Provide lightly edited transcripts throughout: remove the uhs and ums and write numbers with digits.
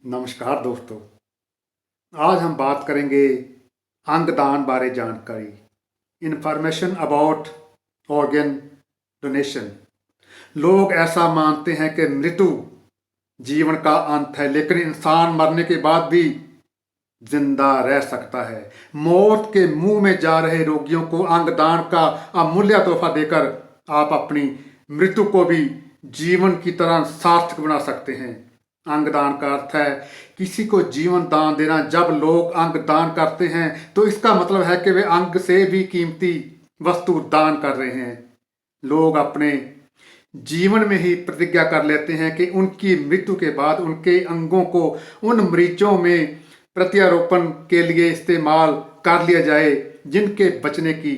नमस्कार दोस्तों। आज हम बात करेंगे अंगदान बारे जानकारी, इंफॉर्मेशन अबाउट ऑर्गन डोनेशन। लोग ऐसा मानते हैं कि मृत्यु जीवन का अंत है, लेकिन इंसान मरने के बाद भी जिंदा रह सकता है। मौत के मुंह में जा रहे रोगियों को अंगदान का अमूल्य तोहफा देकर आप अपनी मृत्यु को भी जीवन की तरह सार्थक बना सकते हैं। अंगदान का अर्थ है किसी को जीवन दान देना। जब लोग अंग दान करते हैं तो इसका मतलब है कि वे अंग से भी कीमती वस्तु दान कर रहे हैं। लोग अपने जीवन में ही प्रतिज्ञा कर लेते हैं कि उनकी मृत्यु के बाद उनके अंगों को उन मरीजों में प्रत्यारोपण के लिए इस्तेमाल कर लिया जाए जिनके बचने की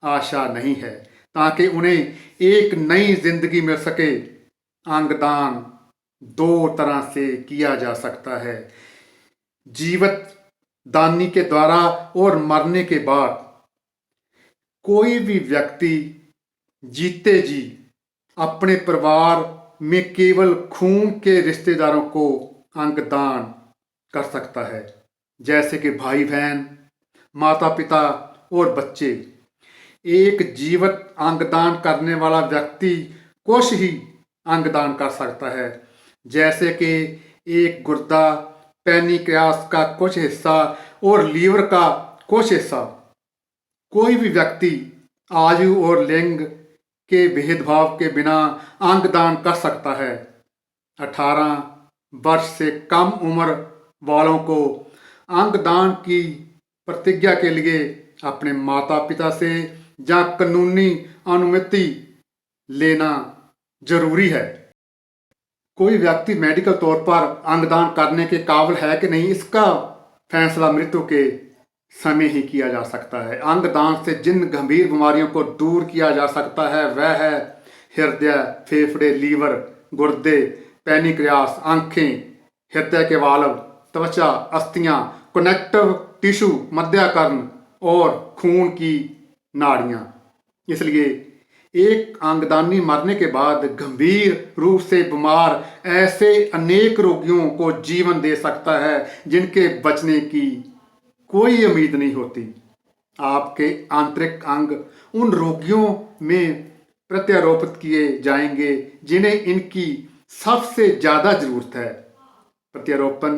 आशा नहीं है, ताकि उन्हें एक नई जिंदगी मिल सके। अंगदान दो तरह से किया जा सकता है, जीवित दानी के द्वारा और मरने के बाद। कोई भी व्यक्ति जीते जी अपने परिवार में केवल खून के रिश्तेदारों को अंगदान कर सकता है, जैसे कि भाई बहन, माता पिता और बच्चे। एक जीवित अंगदान करने वाला व्यक्ति कुछ ही अंगदान कर सकता है, जैसे कि एक गुर्दा, पैनिक्रियास का कुछ हिस्सा और लीवर का कुछ हिस्सा। कोई भी व्यक्ति आयु और लिंग के भेदभाव के बिना अंगदान कर सकता है। 18 वर्ष से कम उम्र वालों को अंगदान की प्रतिज्ञा के लिए अपने माता पिता से या कानूनी अनुमति लेना जरूरी है। कोई व्यक्ति मेडिकल तौर पर अंगदान करने के काबिल है कि नहीं, इसका फैसला मृत्यु के समय ही किया जा सकता है। अंगदान से जिन गंभीर बीमारियों को दूर किया जा सकता है वह है हृदय, फेफड़े, लीवर, गुर्दे, पैनिक्रियास, आंखें, हृदय के वाल्व, त्वचा, अस्थियां, कनेक्टिव टिश्यू, मज्जाकर्ण और खून की नाड़ियां। इसलिए एक अंगदानी मरने के बाद गंभीर रूप से बीमार ऐसे अनेक रोगियों को जीवन दे सकता है जिनके बचने की कोई उम्मीद नहीं होती। आपके आंतरिक अंग उन रोगियों में प्रत्यारोपित किए जाएंगे जिन्हें इनकी सबसे ज्यादा जरूरत है। प्रत्यारोपण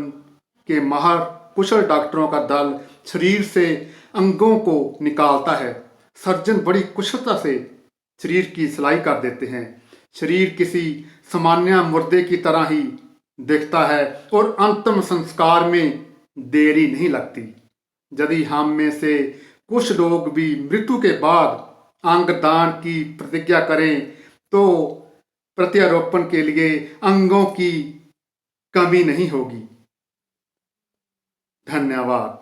के माहर कुशल डॉक्टरों का दल शरीर से अंगों को निकालता है। सर्जन बड़ी कुशलता से शरीर की सिलाई कर देते हैं। शरीर किसी सामान्य मुर्दे की तरह ही दिखता है और अंतिम संस्कार में देरी नहीं लगती। यदि हम में से कुछ लोग भी मृत्यु के बाद अंगदान की प्रतिज्ञा करें तो प्रत्यारोपण के लिए अंगों की कमी नहीं होगी। धन्यवाद।